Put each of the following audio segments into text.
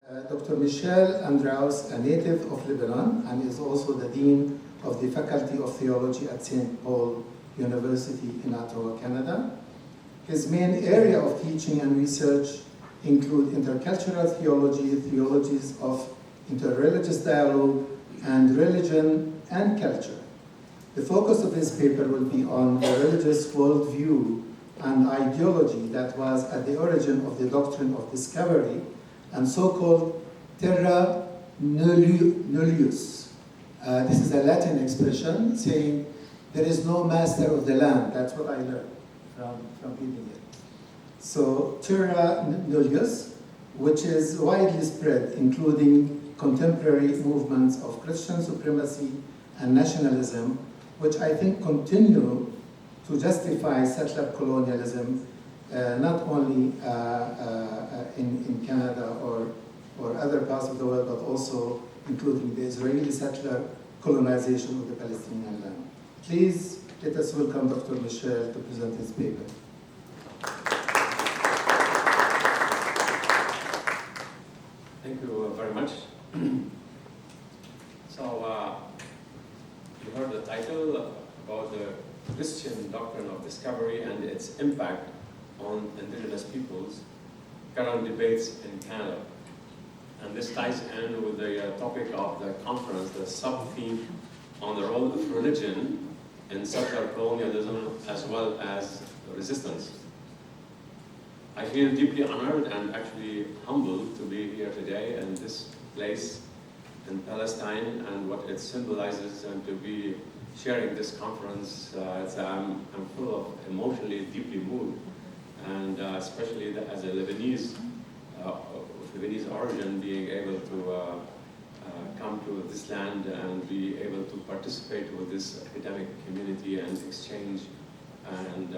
Dr. Michel Andraos, a native of Lebanon, and is also the Dean of the Faculty of Theology at St. Paul University in Ottawa, Canada. His main area of teaching and research include intercultural theology, theologies of interreligious dialogue, and religion and culture. The focus of his paper will be on the religious worldview and ideology that was at the origin of the doctrine of discovery and so-called terra nullius. This is a Latin expression saying there is no master of the land. That's what I learned from reading it. So terra nullius, which is widely spread, including contemporary movements of Christian supremacy and nationalism, which I think continue to justify settler colonialism, not only in Canada or other parts of the world, but also including the Israeli settler colonization of the Palestinian land. Please let us welcome Dr. Michel to present his paper. Thank you very much. So, you heard the title about the Christian doctrine of discovery and its impact on indigenous peoples, current debates in Canada. And this ties in with the topic of the conference, the sub-theme on the role of religion in settler colonialism as well as resistance. I feel deeply honored and actually humbled to be here today in this place in Palestine and what it symbolizes, and to be sharing this conference. I'm full of emotionally deeply moved, and especially as a Lebanese of Lebanese origin, being able to come to this land and be able to participate with this academic community and exchange and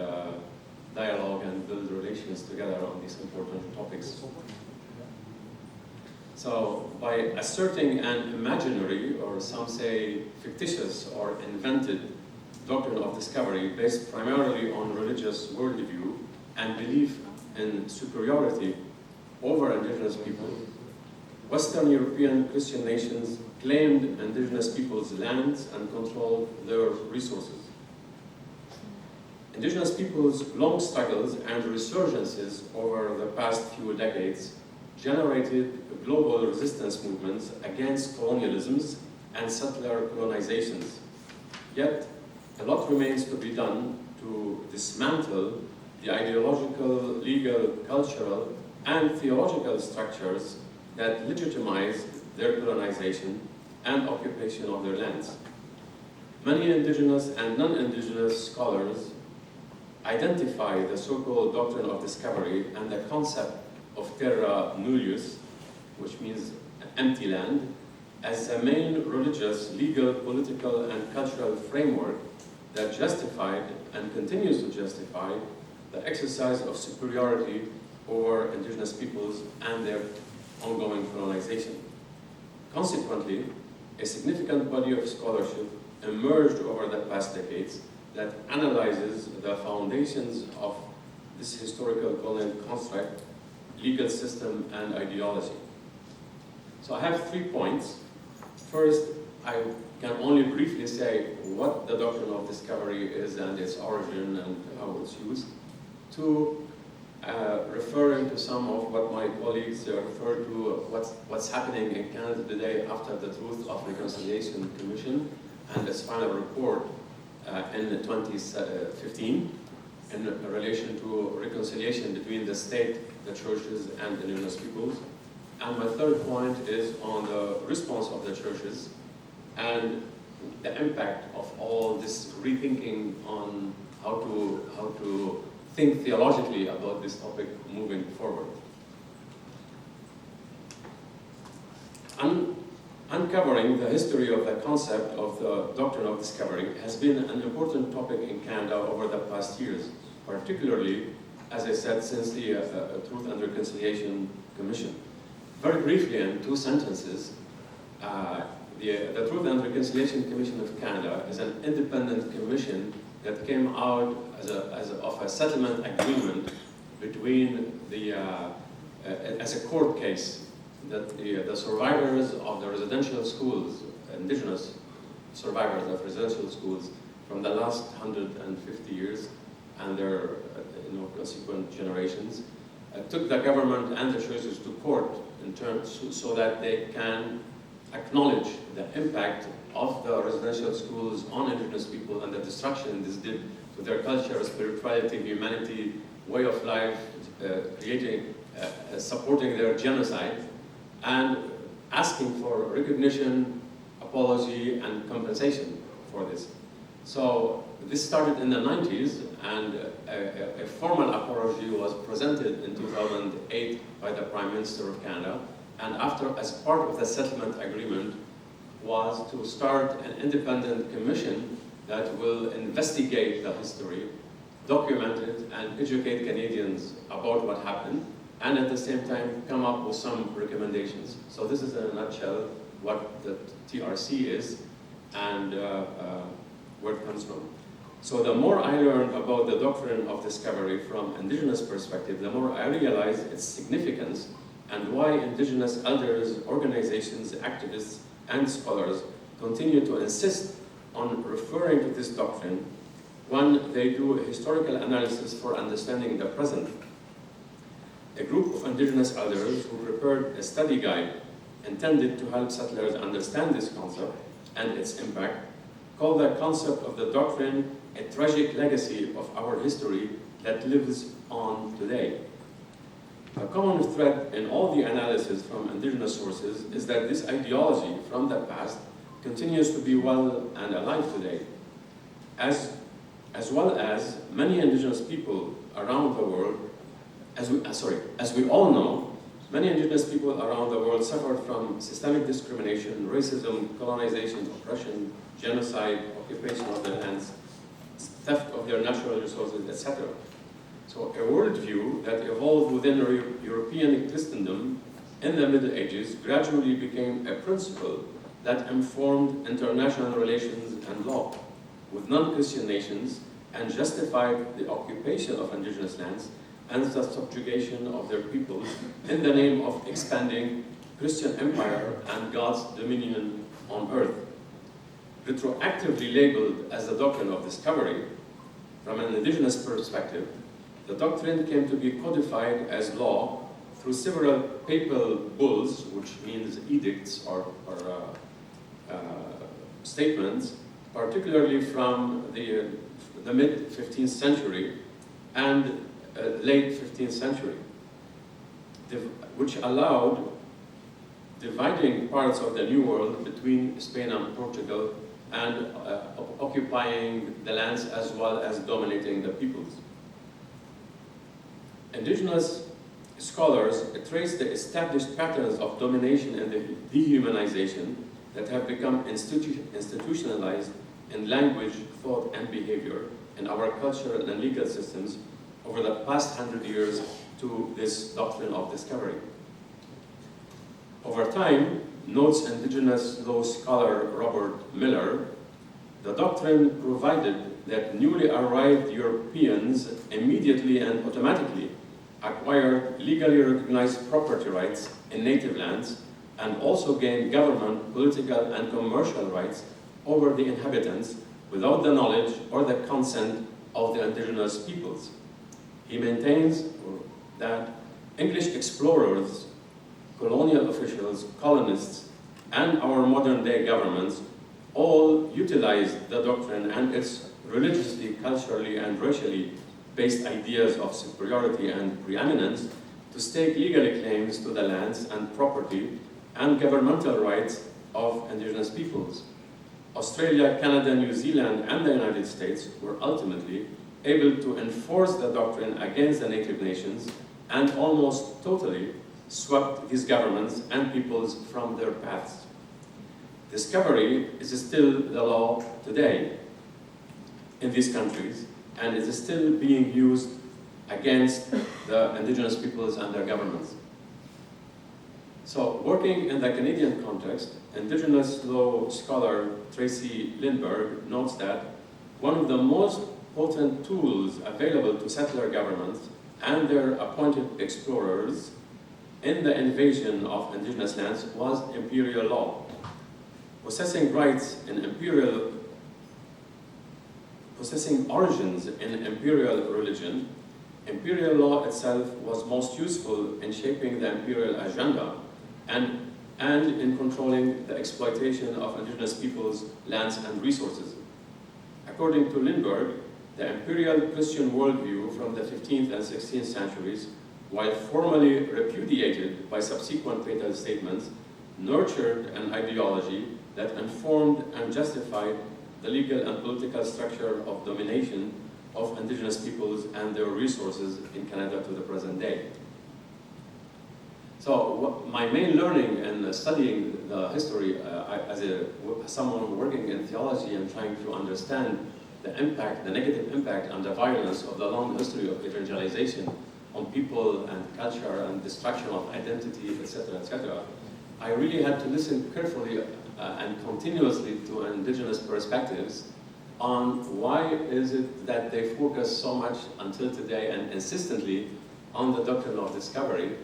dialogue and build relations together on these important topics. So, by asserting an imaginary, or some say fictitious or invented, doctrine of discovery based primarily on religious worldview and belief in superiority over indigenous people, Western European Christian nations claimed indigenous peoples' lands and controlled their resources. Indigenous peoples' long struggles and resurgences over the past few decades generated global resistance movements against colonialisms and settler colonizations. Yet, a lot remains to be done to dismantle the ideological, legal, cultural, and theological structures that legitimize their colonization and occupation of their lands. Many indigenous and non-indigenous scholars identify the so-called doctrine of discovery and the concept of terra nullius, which means empty land, as the main religious, legal, political, and cultural framework that justified and continues to justify the exercise of superiority over indigenous peoples and their ongoing colonization. Consequently, a significant body of scholarship emerged over the past decades that analyzes the foundations of this historical colonial construct, legal system, and ideology. So I have 3 points. First, I can only briefly say what the doctrine of discovery is and its origin and how it's used. 2, referring to some of what my colleagues referred to, what's happening in Canada today after the Truth of Reconciliation Commission and its final report in 2015 in relation to reconciliation between the state, the churches, and indigenous peoples. And my third point is on the response of the churches and the impact of all this rethinking on how to think theologically about this topic moving forward. Uncovering the history of the concept of the doctrine of discovery has been an important topic in Canada over the past years, particularly, as I said, since the Truth and Reconciliation Commission. Very briefly, in 2 sentences, the Truth and Reconciliation Commission of Canada is an independent commission that came out of a settlement agreement between as a court case that the survivors of the residential schools, indigenous survivors of residential schools from the last 150 years and their consequent generations, took the government and the churches to court in terms so that they can acknowledge the impact of the residential schools on indigenous people and the destruction this did to their culture, spirituality, humanity, way of life, supporting their genocide, and asking for recognition, apology, and compensation for this. So this started in the 90s, and a formal apology was presented in 2008 by the Prime Minister of Canada, and after, as part of the settlement agreement, was to start an independent commission that will investigate the history, document it, and educate Canadians about what happened, and at the same time come up with some recommendations. So this is in a nutshell what the TRC is and where it comes from. So the more I learned about the doctrine of discovery from indigenous perspective, the more I realized its significance and why indigenous elders, organizations, activists, and scholars continue to insist on referring to this doctrine when they do a historical analysis for understanding the present. A group of indigenous elders who prepared a study guide intended to help settlers understand this concept and its impact call the concept of the doctrine a tragic legacy of our history that lives on today. A common thread in all the analysis from indigenous sources is that this ideology from the past continues to be well and alive today, as well as many indigenous people around the world. As we all know, many indigenous people around the world suffered from systemic discrimination, racism, colonization, oppression, genocide, occupation of their lands, theft of their natural resources, etc. So a worldview that evolved within European Christendom in the Middle Ages gradually became a principle that informed international relations and law with non-Christian nations and justified the occupation of indigenous lands and the subjugation of their peoples in the name of expanding Christian empire and God's dominion on earth. Retroactively labeled as the doctrine of discovery, from an indigenous perspective, the doctrine came to be codified as law through several papal bulls, which means edicts or statements, particularly from the mid-15th century and late 15th century, which allowed dividing parts of the New World between Spain and Portugal and occupying the lands as well as dominating the peoples. Indigenous scholars trace the established patterns of domination and dehumanization that have become institutionalized in language, thought, and behavior in our cultural and legal systems over the past 100 years to this doctrine of discovery. Over time, notes indigenous law scholar Robert Miller, the doctrine provided that newly arrived Europeans immediately and automatically acquired legally recognized property rights in native lands and also gained government, political, and commercial rights over the inhabitants without the knowledge or the consent of the indigenous peoples. He maintains that English explorers, colonial officials, colonists, and our modern-day governments all utilized the doctrine and its religiously, culturally, and racially based ideas of superiority and preeminence to stake legally claims to the lands and property and governmental rights of indigenous peoples. Australia, Canada, New Zealand, and the United States were ultimately able to enforce the doctrine against the native nations and almost totally swept these governments and peoples from their paths. Discovery is still the law today in these countries, and it is still being used against the indigenous peoples and their governments. So, working in the Canadian context, indigenous law scholar Tracy Lindbergh notes that one of the most potent tools available to settler governments and their appointed explorers in the invasion of indigenous lands was imperial law. Possessing origins in imperial religion, imperial law itself was most useful in shaping the imperial agenda and in controlling the exploitation of indigenous peoples' lands and resources. According to Lindbergh, the imperial Christian worldview from the 15th and 16th centuries, while formally repudiated by subsequent papal statements, nurtured an ideology that informed and justified the legal and political structure of domination of indigenous peoples and their resources in Canada to the present day. So my main learning in studying the history as someone working in theology and trying to understand the impact, the negative impact and the violence of the long history of evangelization on people and culture and destruction of identity, etc., I really had to listen carefully and continuously to indigenous perspectives on why is it that they focus so much until today and insistently on the doctrine of discovery,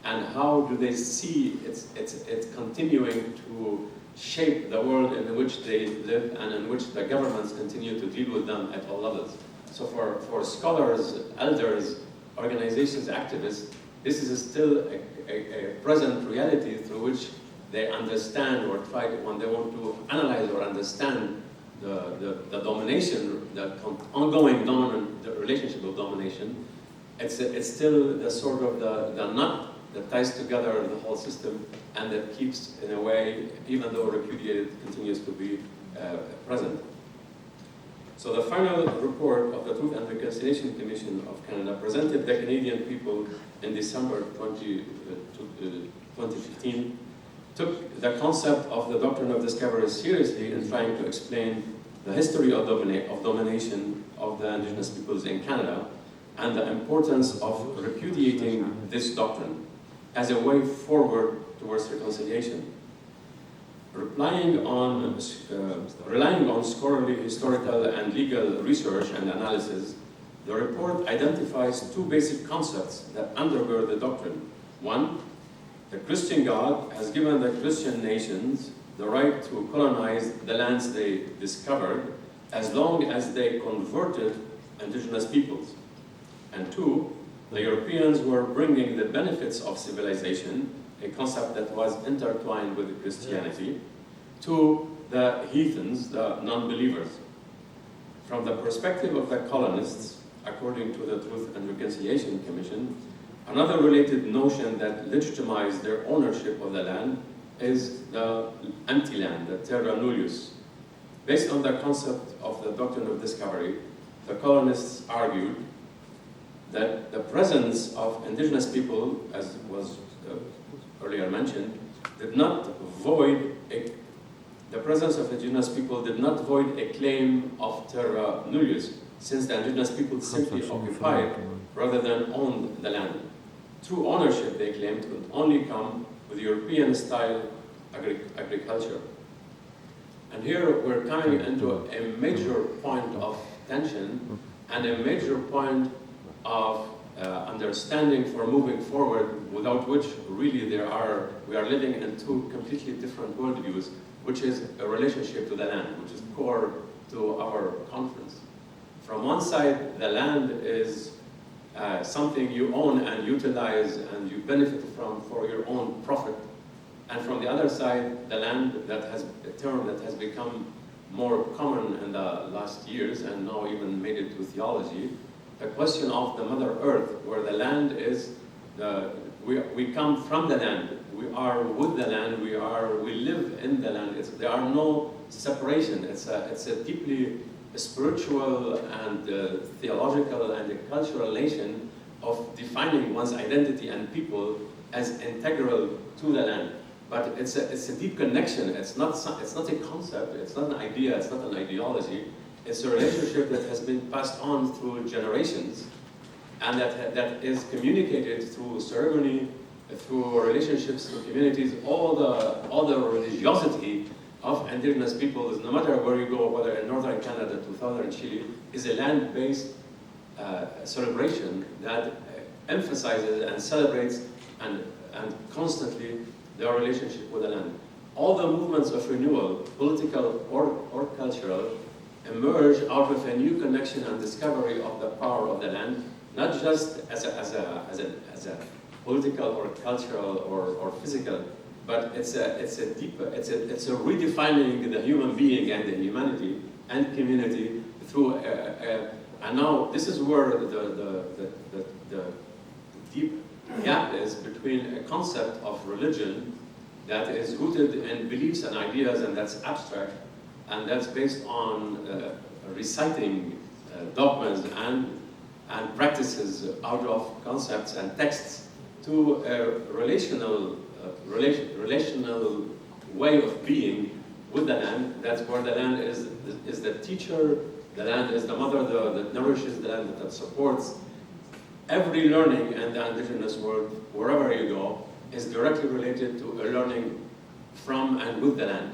and how do they see it's continuing to shape the world in which they live and in which the governments continue to deal with them at all levels. So for scholars, elders, organizations, activists, this is still a present reality through which they understand or try to, when they want to analyze or understand the domination, the ongoing dominant, the relationship of domination. It's still the sort of the knot that ties together the whole system and that keeps, in a way, even though repudiated, continues to be present. So the final report of the Truth and Reconciliation Commission of Canada presented the Canadian people in December 2015, took the concept of the doctrine of discovery seriously in trying to explain the history of domination of the indigenous peoples in Canada and the importance of repudiating this doctrine as a way forward towards reconciliation. Relying on scholarly, historical, and legal research and analysis, the report identifies two basic concepts that undergird the doctrine. One, the Christian God has given the Christian nations the right to colonize the lands they discovered as long as they converted indigenous peoples. And two, the Europeans were bringing the benefits of civilization, a concept that was intertwined with Christianity, to the heathens, the non-believers. From the perspective of the colonists, according to the Truth and Reconciliation Commission, another related notion that legitimized their ownership of the land is the empty land, the terra nullius. Based on the concept of the doctrine of discovery, the colonists argued that the presence of indigenous people, as was earlier mentioned, did not void a claim of terra nullius, since the indigenous people simply occupied rather than owned the land. True ownership, they claimed, could only come with European-style agriculture. And here we're coming into a major point of tension and a major point of understanding for moving forward, without which really we are living in two completely different worldviews, which is a relationship to the land, which is core to our conference. From one side, the land is something you own and utilize and you benefit from for your own profit. And from the other side, the land that has a term that has become more common in the last years and now even made it to theology, the question of the Mother Earth, where the land is, we come from the land, we are with the land, we live in the land. There are no separation. It's a deeply spiritual and theological and cultural relation of defining one's identity and people as integral to the land. But it's a deep connection. It's not a concept. It's not an idea. It's not an ideology. It's a relationship that has been passed on through generations, and that is communicated through ceremony, through relationships, through communities. All the religiosity of indigenous peoples, no matter where you go, whether in northern Canada to southern Chile, is a land-based celebration that emphasizes and celebrates and constantly their relationship with the land. All the movements of renewal, political or cultural, emerge out of a new connection and discovery of the power of the land, not just as a political or cultural or physical, but it's a redefining the human being and the humanity and community through and now this is where the deep gap is between a concept of religion that is rooted in beliefs and ideas, and that's abstract, and that's based on reciting dogmas and practices out of concepts and texts, to a relational way of being with the land. That's where the land is the teacher, the land is the mother that nourishes the land, that supports every learning in the indigenous world, wherever you go, is directly related to a learning from and with the land.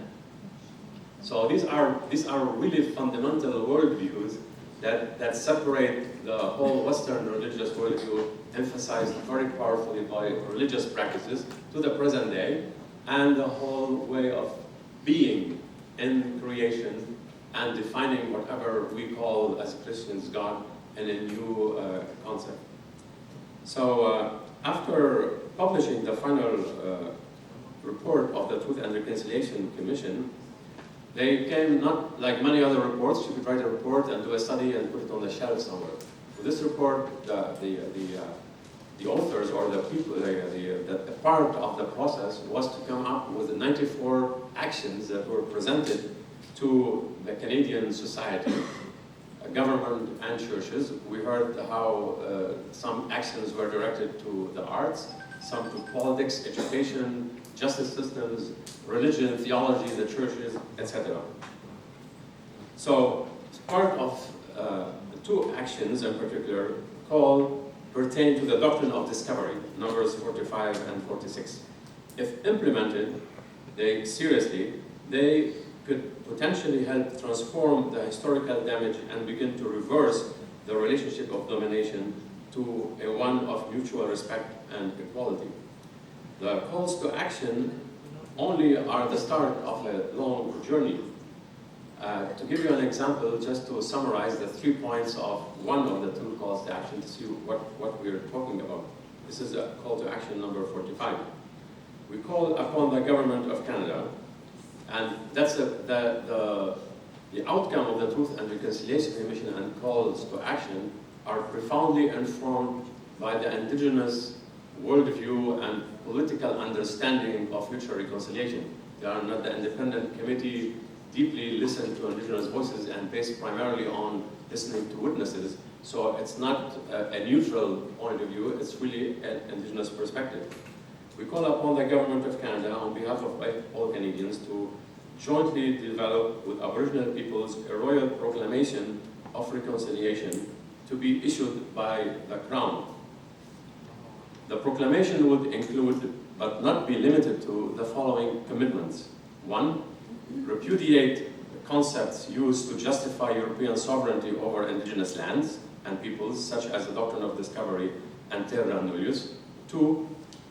So these are really fundamental worldviews that separate the whole Western religious worldview, emphasized very powerfully by religious practices, to the present day, and the whole way of being in creation and defining whatever we call as Christians God in a new concept. So after publishing the final report of the Truth and Reconciliation Commission, they came not like many other reports. You could write a report and do a study and put it on the shelf somewhere. For this report, the authors or the people, the part of the process was to come up with 94 actions that were presented to the Canadian society, government and churches. We heard how some actions were directed to the arts, some to politics, education, justice systems, religion, theology, the churches, etc. So part of the two actions in particular pertain to the doctrine of discovery, numbers 45 and 46. If implemented, they could potentially help transform the historical damage and begin to reverse the relationship of domination to a one of mutual respect and equality. The calls to action only are the start of a long journey. To give you an example, just to summarize the 3 points of one of the two calls to action to see what we are talking about. This is a call to action number 45. We call upon the Government of Canada, and that's the outcome of the Truth and Reconciliation Commission and calls to action are profoundly informed by the Indigenous worldview and political understanding of future reconciliation. They are not the independent committee deeply listen to Indigenous voices and based primarily on listening to witnesses. So it's not a neutral point of view, it's really an Indigenous perspective. We call upon the Government of Canada on behalf of all Canadians to jointly develop with Aboriginal peoples a royal proclamation of reconciliation to be issued by the Crown. The proclamation would include, but not be limited to, the following commitments. 1, repudiate the concepts used to justify European sovereignty over indigenous lands and peoples, such as the doctrine of discovery and terra nullius. 2,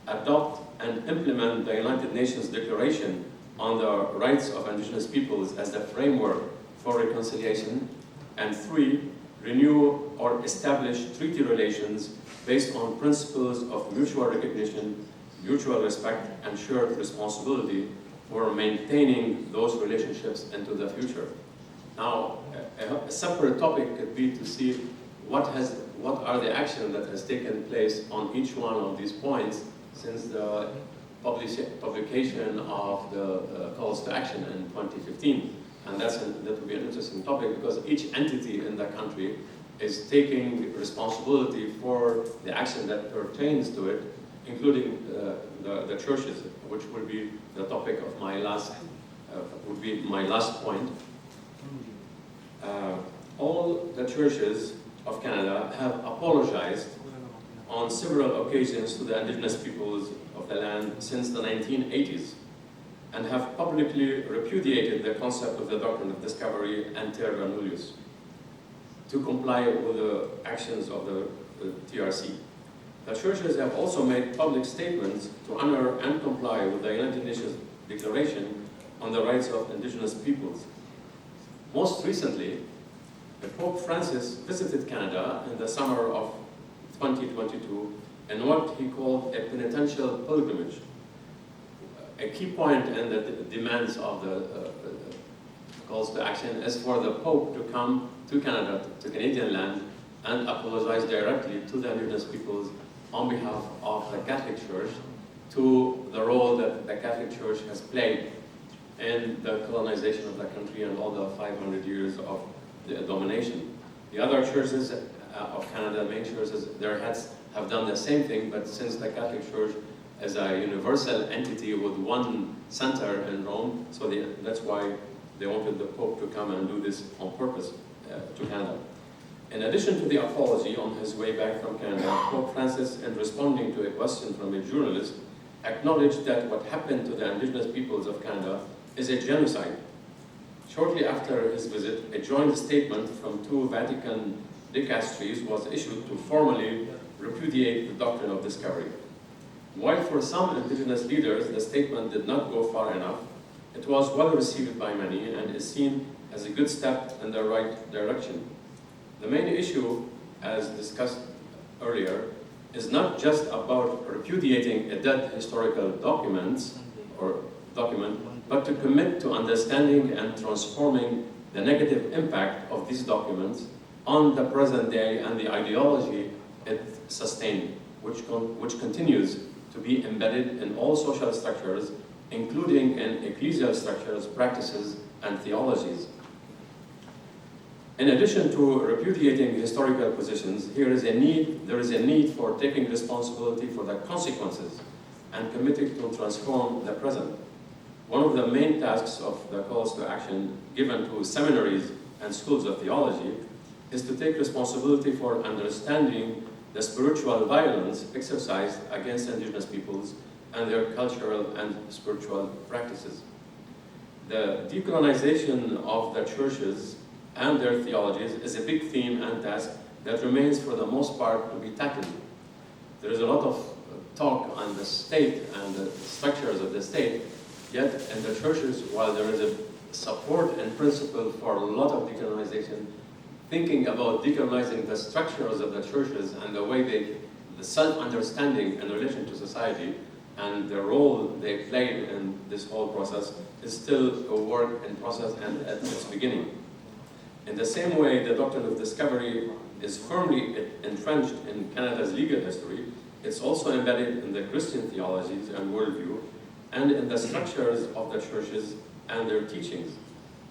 adopt and implement the United Nations Declaration on the Rights of Indigenous Peoples as the framework for reconciliation. And 3, renew or establish treaty relations based on principles of mutual recognition, mutual respect, and shared responsibility for maintaining those relationships into the future. Now, a separate topic could be to see what are the actions that has taken place on each one of these points since the publication of the calls to action in 2015. And that would be an interesting topic because each entity in the country is taking responsibility for the action that pertains to it, including the churches, which will be the topic of my last point. All the churches of Canada have apologized on several occasions to the Indigenous peoples of the land since the 1980s and have publicly repudiated the concept of the doctrine of discovery and terra nullius to comply with the actions of the TRC. The churches have also made public statements to honor and comply with the United Nations Declaration on the Rights of Indigenous Peoples. Most recently, Pope Francis visited Canada in the summer of 2022 in what he called a penitential pilgrimage. A key point in the demands of the calls to action is for the Pope to come to Canada, to Canadian land, and apologize directly to the Indigenous peoples on behalf of the Catholic Church to the role that the Catholic Church has played in the colonization of the country and all the 500 years of the domination. The other churches of Canada, main churches, their heads have done the same thing, but since the Catholic Church is a universal entity with one center in Rome, so that's why they wanted the Pope to come and do this on purpose to Canada. In addition to the apology on his way back from Canada, Pope Francis, in responding to a question from a journalist, acknowledged that what happened to the Indigenous peoples of Canada is a genocide. Shortly after his visit, a joint statement from two Vatican dicasteries was issued to formally repudiate the doctrine of discovery. While for some Indigenous leaders the statement did not go far enough, it was well received by many and is seen as a good step in the right direction. The main issue, as discussed earlier, is not just about repudiating a dead historical document, but to commit to understanding and transforming the negative impact of these documents on the present day and the ideology it sustained, which continues to be embedded in all social structures, including in ecclesial structures, practices, and theologies. In addition to repudiating historical positions, there is a need for taking responsibility for the consequences and committing to transform the present. One of the main tasks of the calls to action given to seminaries and schools of theology is to take responsibility for understanding the spiritual violence exercised against Indigenous peoples and their cultural and spiritual practices. The decolonization of the churches and their theologies is a big theme and task that remains for the most part to be tackled. There is a lot of talk on the state and the structures of the state, yet in the churches, while there is a support in principle for a lot of decolonization, thinking about decolonizing the structures of the churches and the way the self-understanding in relation to society and the role they played in this whole process is still a work in process and at its beginning. In the same way, the doctrine of discovery is firmly entrenched in Canada's legal history, it's also embedded in the Christian theologies and worldview, and in the structures of the churches and their teachings.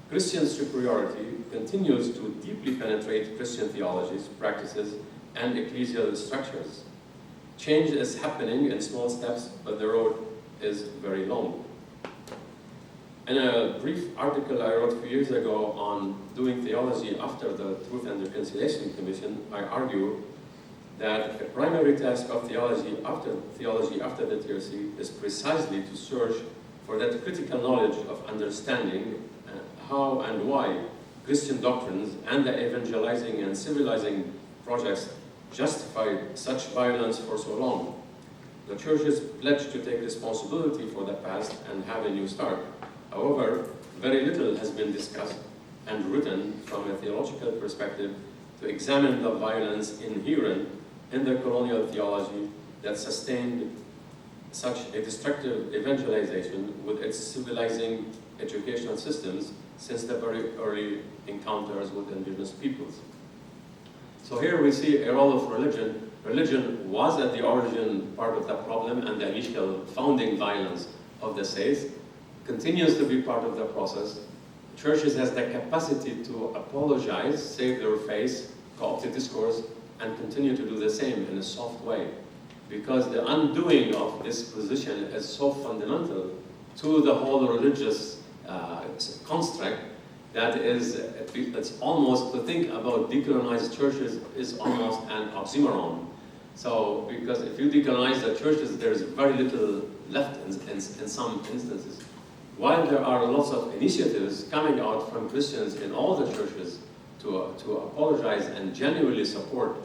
Christian superiority continues to deeply penetrate Christian theologies, practices, and ecclesial structures. Change is happening in small steps, but the road is very long. In a brief article I wrote a few years ago on doing theology after the Truth and Reconciliation Commission, I argue that the primary task of theology after the TRC is precisely to search for that critical knowledge of understanding how and why Christian doctrines and the evangelizing and civilizing projects justified such violence for so long. The churches pledged to take responsibility for the past and have a new start. However, very little has been discussed and written from a theological perspective to examine the violence inherent in the colonial theology that sustained such a destructive evangelization with its civilizing educational systems since the very early encounters with Indigenous peoples. So here we see a role of religion. Religion was at the origin part of the problem and the initial founding violence of the faith, continues to be part of the process. Churches has the capacity to apologize, save their faith, co-opted discourse, and continue to do the same in a soft way. Because the undoing of this position is so fundamental to the whole religious construct that it's almost, to think about decolonized churches is almost an oxymoron. So, because if you decolonize the churches, there's very little left in some instances. While there are lots of initiatives coming out from Christians in all the churches to apologize and genuinely support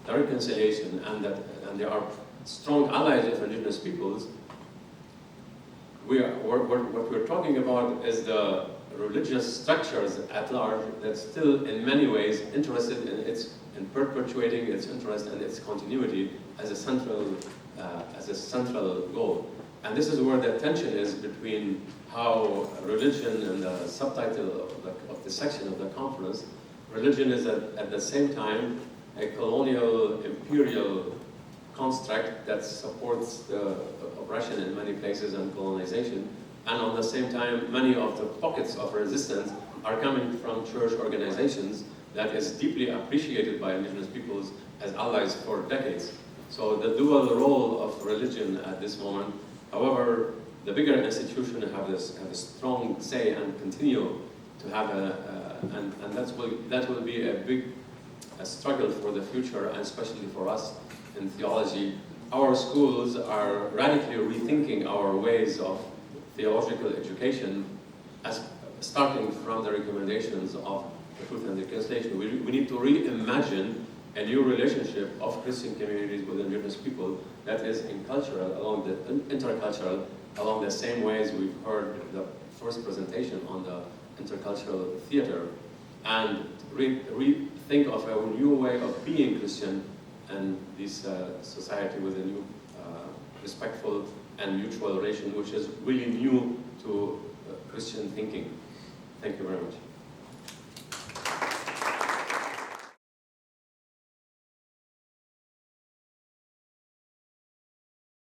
the reconciliation, and they are strong allies of indigenous peoples, what we're talking about is the religious structures at large that still in many ways interested in perpetuating its interest and its continuity as a central goal. And this is where the tension is between how religion, and the subtitle of the section of the conference, religion is at the same time a colonial imperial construct that supports the oppression in many places and colonization, and on the same time many of the pockets of resistance are coming from church organizations that is deeply appreciated by indigenous peoples as allies for decades. So the dual role of religion at this moment, however, the bigger institutions have a strong say and continue to have and that will be a big struggle for the future, and especially for us in theology. Our schools are radically rethinking our ways of theological education, as starting from the recommendations of the Truth and Reconciliation. We need to reimagine a new relationship of Christian communities with indigenous people that is intercultural, along the same ways we've heard the first presentation on the intercultural theater, and rethink of a new way of being Christian and this society with a new respectful and mutual relation, which is really new to Christian thinking. Thank you very much.